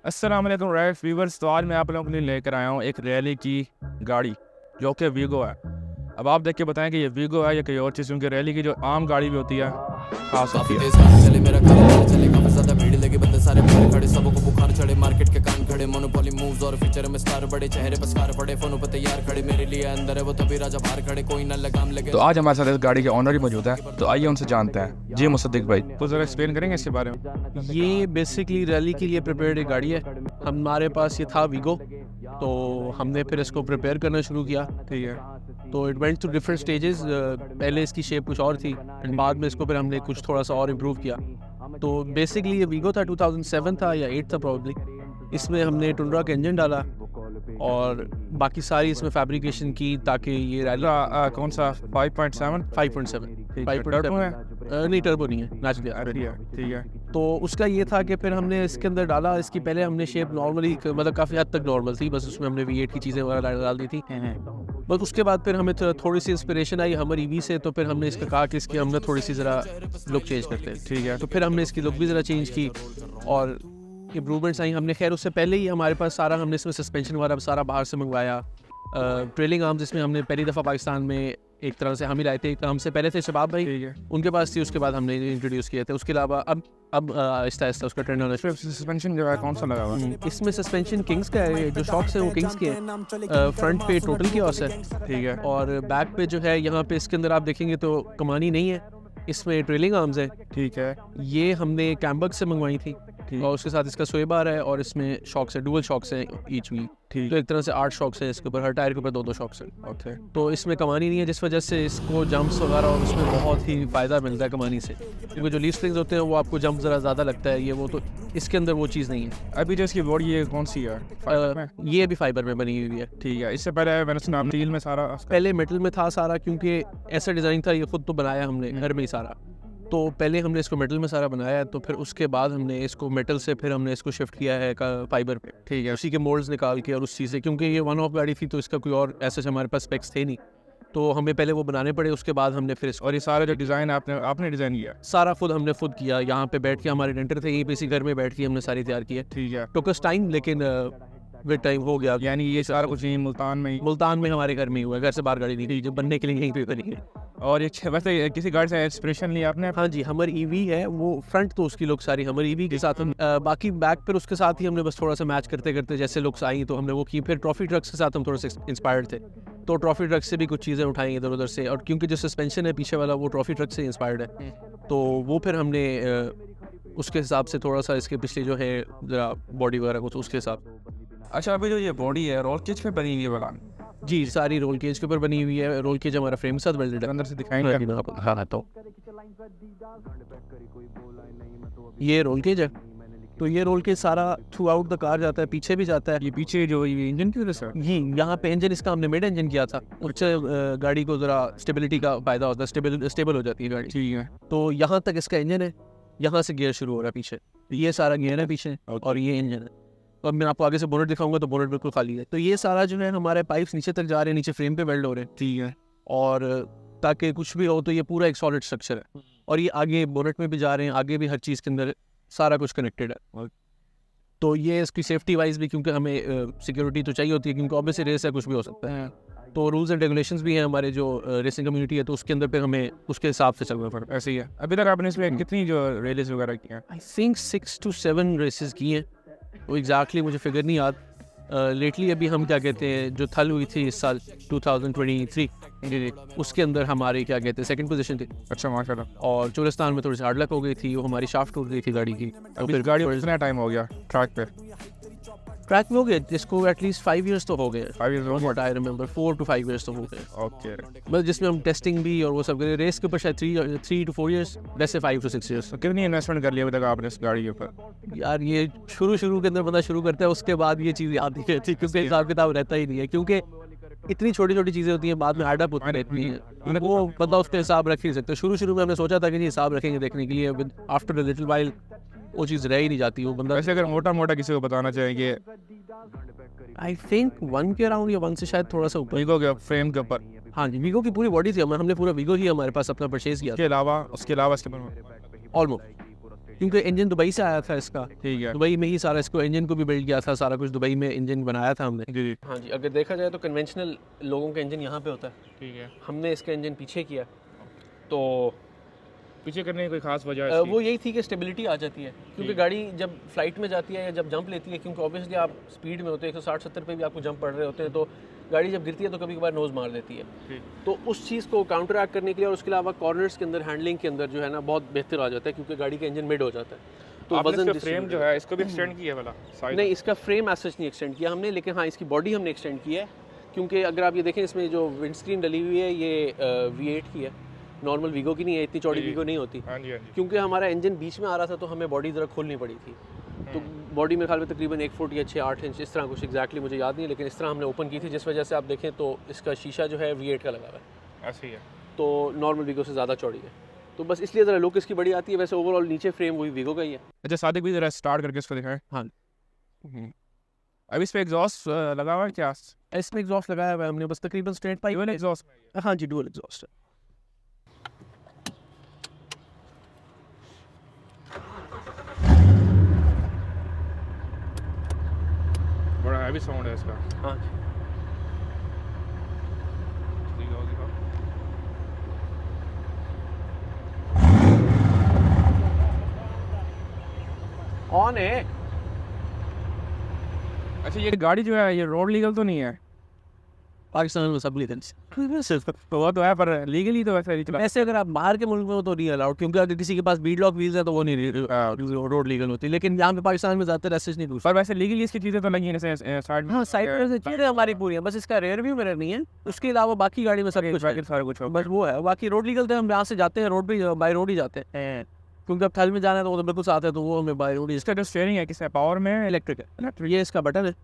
अस्सलाम वालेकुम right viewers. तो आज मैं आप लोगों के लिए लेकर आया हूँ एक रैली की गाड़ी जो कि वीगो है। अब आप देख के बताएं कि ये वीगो है या कोई और चीज़, क्योंकि रैली की जो आम गाड़ी भी होती है खास होती है। चले मेरा काम चले काफी ज्यादा भीड़ लगी बंदे सारे बाहर खड़े सबों को बुखार चढ़े मार्केट के कान खड़े मोनोपोली मूव्स और फ्यूचर में स्टार बड़े चेहरे पर स्कार पड़े फोनों पर तैयार खड़े मेरे लिए अंदर है वो तभी राजा बाहर खड़े कोई ना लगाम लगे। तो आज हमारे साथ इस गाड़ी के ऑनर ही मौजूद है, तो आइए उनसे जानते हैं। जी मुसद्दिक भाई, तो ज़रा एक्सप्लेन करेंगे इसके बारे में। ये बेसिकली रैली के लिए प्रिपेयर्ड एक गाड़ी है। हमारे पास ये था वीगो, तो हमने फिर इसको प्रिपेयर करना शुरू किया। ठीक है। तो it went through different stages. पहले इसकी शेप कुछ और थी एंड बाद में इसको फिर हमने कुछ थोड़ा सा और इम्प्रूव किया। तो बेसिकली ये वीगो था, 2007 था या 8 था प्रॉब्ली। इसमें हमने टुंड्रा का इंजन डाला और बाकी सारी इसमें फैब्रिकेशन की ताकि ये रैली कौन सा 5.7 5.7 नहीं, टर्बो नहीं है, नेचुरली। ठीक है। तो उसका ये था कि फिर हमने इसके अंदर डाला। इसकी पहले हमने शेप नॉर्मली, मतलब काफ़ी हद तक नॉर्मल थी, बस उसमें हमने V8 की चीज़ें वगैरह डाल दी थी। बस उसके बाद फिर हमें थोड़ी सी इंस्पिरेशन आई हमर EV से, तो फिर हमने इसका कहा कि इसकी हमने थोड़ी सी ज़रा लुक चेंज करते हैं। ठीक है। तो फिर हमने इसकी लुक भी ज़रा चेंज की और इम्प्रूवमेंट्स आई हमने। खैर उससे पहले ही हमारे पास सारा, हमने इसमें सस्पेंशन वाला सारा बाहर से मंगवाया। ट्रेलिंग आर्म्स इसमें हमने पहली दफ़ा पाकिस्तान में एक तरह से हम ही लाए थे। हमसे पहले थे शबाब भाई, ठीक है। उनके पास थी, उसके बाद हमने इंट्रोड्यूस किए थे। उसके अलावा अब आहिस्ता आहिस्ता उसका ट्रेंड होना शुरू। सस्पेंशन जो है कौन सा लगा हुआ है? इसमें सस्पेंशन किंग्स का है, जो शॉक्स है वो किंग्स के हैं। फ्रंट पे टोटल कियोस है, ठीक है। और बैक पे जो है यहाँ पे इसके अंदर आप देखेंगे तो कमानी नहीं है, इसमें ट्रेलिंग आर्म्स है। ठीक है। ये हमने कैम्बर्ग से मंगवाई थी और उसके साथ इसका स्वे बार है और इसमें शॉक्स है, डुअल शॉक्स है ईच व्हील। ठीक। तो एक तरह से 8 शॉक्स है इसके ऊपर, हर टायर के ऊपर 2-2 शॉक्स है। ओके। तो इसमें कमानी नहीं है, जिस वजह से इसको जंप्स वगैरह और उसमें बहुत ही फ़ायदा मिलता है कमानी से, क्योंकि जो लीफ स्प्रिंग्स होते हैं वो आपको जंप ज़रा ज़्यादा लगता है, ये वो तो इसके अंदर वो चीज़ नहीं है। अभी जो इसकी बॉडी है कौन सी है? ये अभी फाइबर में बनी हुई है। ठीक है। इससे पहले मैंने सुना स्टील में सारा पहले मेटल में था सारा, क्योंकि ऐसा डिज़ाइन था, ये खुद तो बनाया हमने घर में ही सारा। तो पहले हमने इसको मेटल में सारा बनाया है, तो फिर उसके बाद हमने इसको मेटल से फिर हमने इसको शिफ्ट किया है फाइबर पे। ठीक है। उसी के मोल्ड्स निकाल के और उस चीज़ से, क्योंकि ये वन ऑफ गाड़ी थी तो इसका कोई और ऐसा हमारे पास स्पेक्स थे नहीं, तो हमें पहले वो बनाने पड़े। उसके बाद हमने फिर इसको, और ये सारा जो डिज़ाइन आपने डिज़ाइन किया? सारा हमने खुद किया। यहाँ पे बैठ के, हमारे डेंटर थे यहीं पे, इसी घर में बैठ के हमने सारी तैयार की है। ठीक है। टोकस टाइम, लेकिन विद टाइम हो गया। यानी ये सारा कुछ यहीं मुल्तान में हमारे घर में ही हुआ है, घर से बाहर गाड़ी नहीं थी, जो बनने के लिए यहीं पे बनी है। और ये वैसे किसी गाड़ी से इंस्पिरेशन लिया आपने? हाँ जी, हमर EV है वो। फ्रंट तो उसकी लुक सारी हमर EV के साथ हम बाकी बैक पर उसके साथ ही हमने बस थोड़ा सा मैच करते करते जैसे लुक्स आई तो हमने वो की। फिर ट्रॉफी ट्रक्स के साथ हम थोड़ा सा इंस्पायर्ड थे, तो ट्रॉफी ट्रक से भी कुछ चीज़ें उठाई इधर उधर से, और क्योंकि जो सस्पेंशन है पीछे वाला वो ट्रॉफी ट्रक से इंस्पायर्ड है, तो वो फिर हमने उसके हिसाब से थोड़ा सा इसके पिछले जो है ज़रा बॉडी वगैरह कुछ उसके हिसाब। अच्छा, अभी जो ये बॉडी है रोल केज पे बनी हुई है बगान? जी, सारी रोल केज के ऊपर बनी हुई है। रोल केज हमारा फ्रेम के साथ वेल्डेड है। अंदर से दिखाएंगे? हाँ, तो ये रोल केज है, तो ये रोल केज सारा थ्रू आउट द कार जाता है, पीछे भी जाता है। ये पीछे जो ये इंजन की वजह से? जी, यहाँ पे इंजन इसका हमने मिड इंजन किया था, उससे गाड़ी को ज़रा स्टेबिलिटी का फ़ायदा होता है, स्टेबल हो जाती है गाड़ी। ठीक है। तो यहाँ तक इसका इंजन है, यहाँ से गियर शुरू हो रहा है पीछे, ये सारा गियर है पीछे और ये इंजन है। तो अब मैं आपको आगे से बोनेट दिखाऊंगा तो बोनेट बिल्कुल खाली है। तो ये सारा जो है हमारे पाइप्स नीचे तक जा रहे हैं, नीचे फ्रेम पे वेल्ड हो रहे हैं। ठीक है। और ताकि कुछ भी हो तो ये पूरा एक सॉलिड स्ट्रक्चर है, और ये आगे बोनेट में भी जा रहे हैं, आगे भी हर चीज़ के अंदर सारा कुछ कनेक्टेड है। तो ये इसकी सेफ्टी वाइज भी, क्योंकि हमें सिक्योरिटी तो चाहिए होती है, क्योंकि ऑब्वियसली रेस है, कुछ भी हो सकता है। तो रूल्स एंड रेगुलेशंस भी हैं हमारे जो रेसिंग कम्युनिटी है, तो उसके अंदर पे हमें उसके हिसाब से चलना पड़ता है। ऐसे ही है। अभी तक आपने इसमें कितनी जो रेसेस वगैरह की हैं? आई थिंक 6 to 7 रेसेस की हैं, वो एग्जैक्टली मुझे फिगर नहीं याद। लेटली अभी हम क्या कहते हैं, जो थल हुई थी इस साल 2023, जी। उसके अंदर हमारी क्या कहते हैं 2nd पोजीशन थी। अच्छा, माशाल्लाह। और चोलिस्तान में थोड़ी सी हार्ड लक हो गई थी, वो हमारी शाफ्ट टूट गई थी गाड़ी की। अब फिर गाड़ी को कितना टाइम हो गया ट्रैक पे? ट्रैक में हो गया इसको एटलीस्ट 5 years तो हो गए। 5 years हो गए? आई रिमेंबर 4 to 5 years तो हो गए। ओके। बस जिसमें हम टेस्टिंग भी और वो सब करें। रेस के ऊपर शायद 3 to 4 years, वैसे 5 to 6 years। तो कितनी इन्वेस्टमेंट कर लिया अभी तक आपने इस गाड़ी के ऊपर? यार ये शुरू के अंदर बंदा शुरू करता है, उसके बाद ये चीज़ याद नहीं रहती, क्योंकि हिसाब किताब रहता ही नहीं है, क्योंकि इतनी छोटी छोटी चीज़ें होती हैं, बाद में एड अप होती रहती हैं, वो बंदा उसका हिसाब रख ही नहीं सकता। शुरू में हमने सोचा था कि नहीं हिसाब रखेंगे देखने के लिए, आफ्टर अ लिटिल वाइल वो चीज़ रह ही नहीं जाती, वो बंदा। वैसे अगर मोटा किसी को बताना चाहेंगे? आई थिंक 1 के अराउंड या 1 से शायद थोड़ा सा ऊपर। वीगो के फ्रेम के ऊपर? हाँ जी, वीगो की पूरी बॉडी थी, हमने पूरा वीगो ही हमारे पास अपना परचेज किया। उसके अलावा इसके ऊपर ऑलमोस्ट क्योंकि इंजन दुबई से आया था इसका, ठीक है। दुबई में ही सारा इसको इंजन को भी बिल्ड किया था, सारा कुछ दुबई में इंजन बनाया था हमने। जी जी हाँ जी, अगर देखा जाए तो कन्वेंशनल लोगों का इंजन यहाँ पे होता है, ठीक है। हमने इसका इंजन पीछे किया। तो पीछे करने की कोई खास वजह है वो यही थी कि स्टेबिलिटी आ जाती है, क्योंकि गाड़ी जब फ्लाइट में जाती है या जब जंप लेती है, क्योंकि ऑब्वियसली आप स्पीड में होते हैं 160-70 पे भी आपको जंप पड़ रहे होते हैं, तो गाड़ी जब गिरती है तो कभी कभार नोज़ मार देती है। तो उस चीज़ को काउंटर एक्ट करने के लिए और उसके अलावा कॉर्नर्स के अंदर हैंडलिंग के अंदर जो है ना बहुत बेहतर आ जाता है, क्योंकि गाड़ी का इंजन मिड हो जाता है। तो वजन फ्रेम जो है इसको भी एक्सटेंड किया वाला साइड? नहीं, इसका फ्रेम एज सच नहीं एक्सटेंड किया हमने, लेकिन हाँ इसकी बॉडी हमने एक्सटेंड की है, क्योंकि अगर आप ये देखें इसमें जो विंडस्क्रीन डली हुई है ये V8 की है, नॉर्मल वीगो की नहीं है, इतनी चौड़ी वीगो नहीं होती। हाँ जी हाँ जी। क्योंकि हमारा इंजन बीच में आ रहा था तो हमें बॉडी ज़रा खोलनी पड़ी थी, तो बॉडी मेरे ख्याल में तकरीबन 1 फुट या 6-8 इंच इस तरह कुछ एग्जैक्टली मुझे याद नहीं है, लेकिन इस तरह हमने ओपन की थी, जिस वजह से आप देखें तो इसका शीशा जो है V8 का लगा हुआ है, ऐसे ही है। तो नॉर्मल वीगो से ज़्यादा चौड़ी है, तो बस इसलिए ज़रा लुक इसकी बड़ी आती है। वैसे ओवरऑल नीचे फ्रेम वही वीगो का ही है। अच्छा सादिक भी जरा स्टार्ट करके इसको दिखाएं। हाँ, अब इस पे एग्जॉस्ट लगा हुआ है क्या? इसमें एग्जॉस्ट लगाया हुआ है हमने, बस तकरीबन स्ट्रेट पाइप। Dual exhaust? हाँ जी, डुअल एग्जॉस्ट है। बड़ा हैवी साउंड है इसका। हाँ जी, ऑन है। अच्छा ये गाड़ी जो है ये रोड लीगल तो नहीं है? पाकिस्तान में सब लीगल तो वो तो है, पर लीगली तो वैसे नहीं चला। ऐसे अगर आप बाहर के मुल्क में हो तो नहीं अलाउड, क्योंकि अगर किसी के पास बीड लॉक व्हील्स है तो वो नहीं रोड लीगल होती, लेकिन यहाँ पे पाकिस्तान में ज़्यादातर ऐसे नहीं। पर वैसे लीगली इसकी चीज़ें तो लगी हैं जैसे साइड में। हाँ, साइड में से चीज़ें हमारी पूरी हैं, बस इसका रेयर व्यू मिरर नहीं है, उसके अलावा बाकी गाड़ी में सब कुछ है, सारा कुछ हो। बस वो है। बाकी रोड लीगल थे, हम यहाँ से जाते हैं रोड पे, बाई रोड ही जाते हैं, क्योंकि अब थल में जाना है तो वो तो बिल्कुल साथ है, तो वो हमें बाई रोड ही। इसका जो स्टीयरिंग है किसका पावर में? इलेक्ट्रिक है, ये इसका बटन है।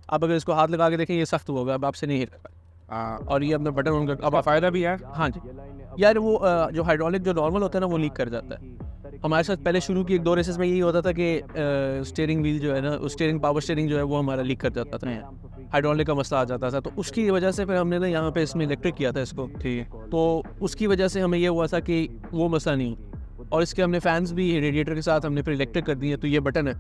आप अगर इसको हाथ लगा के देखें ये सख्त होगा, अब आपसे नहीं हिलेगा। और ये अपना बटन ऑन कर, अब फ़ायदा भी है। हाँ जी यार, वो जो हाइड्रोलिक जो नॉर्मल होता है ना वो लीक कर जाता है। हमारे साथ पहले शुरू की 1-2 रेसेस में यही होता था कि स्टीयरिंग व्हील जो है ना, स्टीयरिंग पावर स्टीयरिंग जो है वो हमारा लीक कर जाता था, हाइड्रोलिक का मसला आ जाता था, तो उसकी वजह से फिर हमने ना यहाँ पे इसमें इलेक्ट्रिक किया था इसको। ठीक है। तो उसकी वजह से हमें ये हुआ था कि वो मसला नहीं हो, और इसके हमने फैंस भी रेडिएटर के साथ हमने फिर इलेक्ट्रिक कर दिए, तो ये बटन है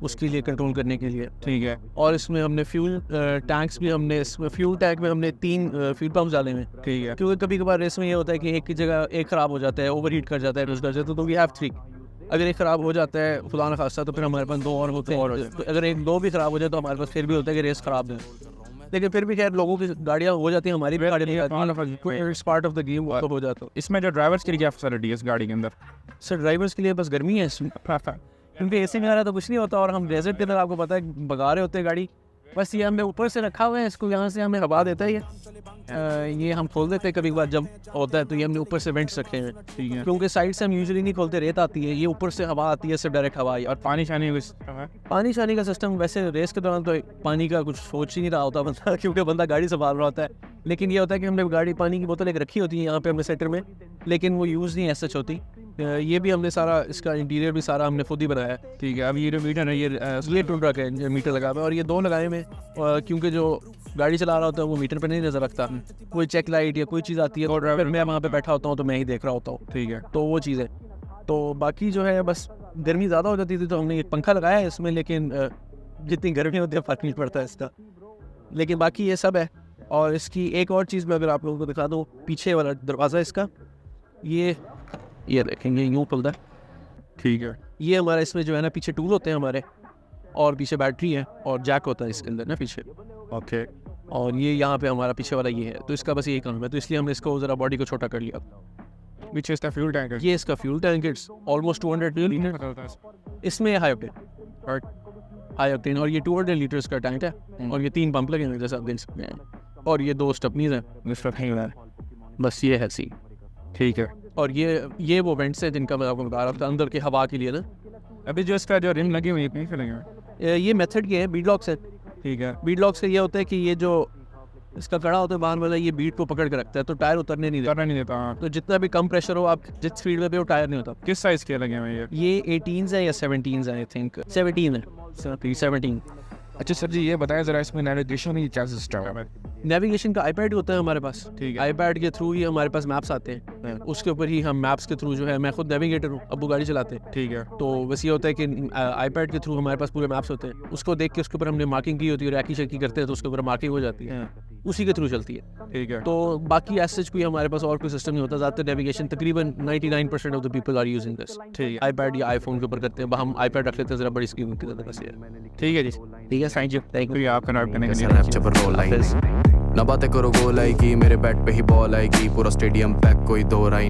उसके लिए कंट्रोल करने के लिए। ठीक है। और इसमें हमने फ्यूल टैंक्स भी हमने इसमें फ्यूल टैंक में हमने 3 फ्यूल पंप डाले हुए। ठीक है। क्योंकि कभी कभार रेस में ये होता है कि एक की जगह एक ख़राब हो जाता है, ओवर हीट कर जाता है, कर जाता है, तो वी हैव 3। अगर एक ख़राब हो जाता है खुदा न खास्ता तो फिर हमारे पास 2 और होते हैं, तो अगर 1-2 भी ख़राब हो जाए तो हमारे पास फिर भी होता है कि रेस ख़राब है, लेकिन फिर भी खैर लोगों की गाड़ियाँ हो जाती हैं, हमारी भी गाड़ी it's part of the game तो हो जाता है। इसमें जो ड्राइवर्स के लिए क्या फैसिलिटी है इस गाड़ी के अंदर? सर ड्राइवर्स के लिए बस गर्मी है इसमें, क्योंकि एसी में आ रहा तो कुछ नहीं होता, और हम डेजर्ट के अंदर आपको पता है भगा रहे होते हैं गाड़ी, बस ये हमने ऊपर से रखा हुआ है, इसको यहाँ से हमें हवा देता है ये हम खोल देते हैं कभी कभार जब होता है, तो ये हमने ऊपर से वेंट्स रखे हैं। ठीक है। क्योंकि साइड से हम यूजुअली नहीं खोलते, रेत आती है, ये ऊपर से हवा आती है, सिर्फ डायरेक्ट हवा। और पानी शानी पानी शानी का सिस्टम वैसे रेस के दौरान तो पानी का कुछ सोच ही नहीं रहा होता बंदा, क्योंकि बंदा गाड़ी संभाल रहा होता है, लेकिन ये होता है कि हमने गाड़ी पानी की बोतल एक रखी होती है यहाँ पे हमने सेंटर में, लेकिन वो यूज़ नहीं ऐसा होती। ये भी हमने सारा इसका इंटीरियर भी सारा हमने खुद ही बनाया है। ठीक है। अब ये जो मीटर है ये टूंड्रा का मीटर लगा हुआ है, और ये 2 लगाए में, क्योंकि जो गाड़ी चला रहा होता है वो मीटर पे नहीं नजर रखता, कोई चेक लाइट या कोई चीज़ आती है तो फिर मैं वहाँ पे बैठा होता हूँ तो मैं ही देख रहा होता हूँ। ठीक है। तो वो चीज़ है। तो बाकी जो है बस गर्मी ज़्यादा हो जाती थी तो हमने एक पंखा लगाया है इसमें, लेकिन जितनी गर्मी होती है फर्क नहीं पड़ता है इसका, लेकिन बाकी ये सब है। और इसकी एक और चीज़ मैं अगर आप लोगों को दिखा दूँ, पीछे वाला दरवाज़ा इसका ये देखेंगे यूँ खुलता है। ठीक है। ये हमारा इसमें जो है ना पीछे टूल होते हैं हमारे, और पीछे बैटरी है और जैक होता है इसके अंदर ना पीछे। ओके। और ये यहाँ पे हमारा पीछे वाला ये है, तो इसका बस यही काम है, तो इसलिए हमने इसको ज़रा बॉडी को छोटा कर लिया। पीछे इसका फ्यूल टैंक है? ये इसका fuel tank it's almost 200 litre, इसमें हाई ऑक्टेन, और ये 200 लीटर्स का टैंक है, और ये 3 पंप लगे हैं जैसे आप देख सकते हैं, और ये 2 स्टपनीज हैं, बस ये है सी। ठीक है। और ये वो वेंट्स है जिनका मैं आपको बता रहा था अंदर की हवा के लिए ना। अभी जो इसका जो रिम लगी हुई है कहीं से लगे? ये मेथड के है बीड लॉक से। ठीक है। बीड लॉक से ये होता है कि ये जो इसका कड़ा होता है बाहर वाला, ये बीट को पकड़ के रखता है, तो टायर उतरने नहीं देता। तो जितना भी कम प्रेशर हो आप जिस स्पीड में भी वो टायर नहीं होता। किस साइज़ के लगे हुए ये? 18 है या 17 है, आई थिंक 17 है, 17। अच्छा सर जी, ये बताएं ज़रा इसमें नेविगेशन ही क्या सिस्टम है? नेविगेशन का आईपैड होता है हमारे पास, ठीक है। आईपैड के थ्रू ही हमारे पास मैप्स आते हैं, उसके ऊपर ही हम मैप्स के थ्रू जो है, मैं खुद नेविगेटर हूँ, अब्बू गाड़ी चलाते हैं, ठीक है। तो बस ये होता है कि आईपैड के थ्रू हमारे पास पूरे मैप्स होते हैं, उसको देख के उसके ऊपर हमने मार्किंग की होती है, रैकी शैकी करते हैं तो उसके ऊपर मार्किंग हो जाती है, उसी के थ्रू चलती है। ठीक है। तो बाकी एज सच कोई हमारे पास और कोई सिस्टम नहीं होता, ज़्यादातर नेविगेशन तकरीबन 99% of the people are using this, ठीक है। आईपैड या आईफोन के ऊपर करते हैं, हम आईपैड रख लेते हैं ज़रा बड़ी स्क्रीन की तरह से। ठीक है जी, ठीक है, थैंक यू, आपका नाम करने के लिए। स्नैप जब रोल आई ना बातें करो गोल आएगी मेरे बैट पे ही बॉल आएगी पूरा स्टेडियम पैक कोई दो राई